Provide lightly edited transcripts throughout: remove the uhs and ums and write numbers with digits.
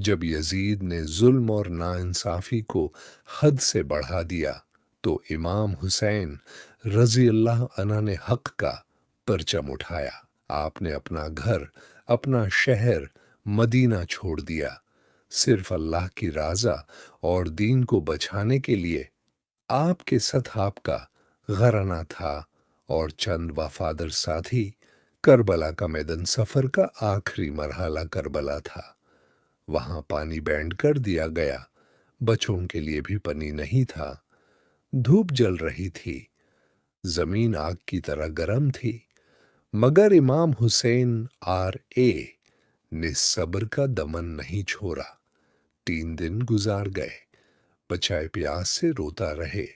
जब यजीद ने जुल्म और नाइंसाफी को हद से बढ़ा दिया तो इमाम हुसैन रजी अल्लाह अन्हु ने हक का परचम उठाया। आपने अपना घर, अपना शहर मदीना छोड़ दिया, सिर्फ अल्लाह की राजा और दीन को बचाने के लिए। आपके साथ आपका घराना था और चंद वफादार साथी। करबला का मैदान सफर का आखिरी मरहला करबला था। वहां पानी बैंड कर दिया गया, बच्चों के लिए भी पानी नहीं था। धूप जल रही थी, जमीन आग की तरह गर्म थी, मगर इमाम हुसैन आर ए ने सब्र का दमन नहीं छोड़ा। 3 दिन गुजार गए, बचाए प्यास से रोता रहे।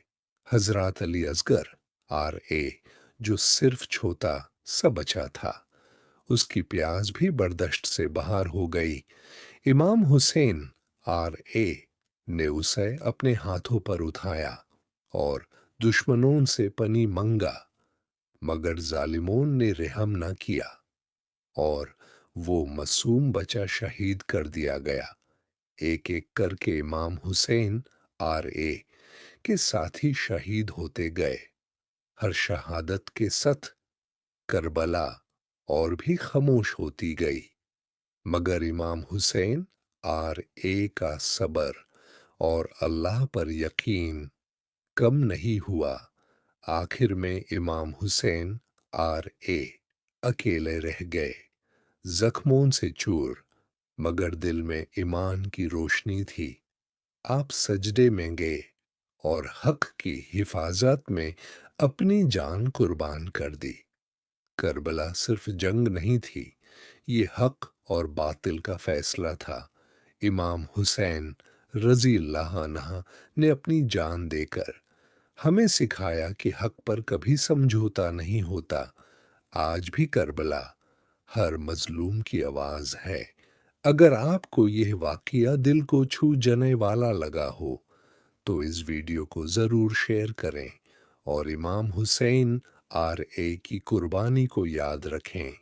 हजरत अली असगर आर ए, जो सिर्फ छोटा सा बचा था, उसकी प्यास भी बर्दाश्त से बाहर हो गई। इमाम हुसैन आर ए ने उसे अपने हाथों पर उठाया और दुश्मनों से पनी मंगा, मगर जालिमों ने रहम न किया और वो मासूम बच्चा शहीद कर दिया गया। एक एक करके इमाम हुसैन आर ए के साथी शहीद होते गए। हर शहादत के साथ करबला और भी खामोश होती गई, मगर इमाम हुसैन आर ए का सब्र और अल्लाह पर यकीन कम नहीं हुआ। आखिर में इमाम हुसैन आर ए अकेले रह गए, जख्मों से चूर, मगर दिल में ईमान की रोशनी थी। आप सजदे में गए और हक की हिफाजत में अपनी जान कुर्बान कर दी। करबला सिर्फ जंग नहीं थी, ये हक और बातिल का फैसला था। इमाम हुसैन रजी अल्लाह अन्हा ने अपनी जान देकर हमें सिखाया कि हक पर कभी समझौता नहीं होता। आज भी करबला हर मजलूम की आवाज है। अगर आपको यह वाकया दिल को छू जाने वाला लगा हो तो इस वीडियो को ज़रूर शेयर करें और इमाम हुसैन आर ए की कुर्बानी को याद रखें।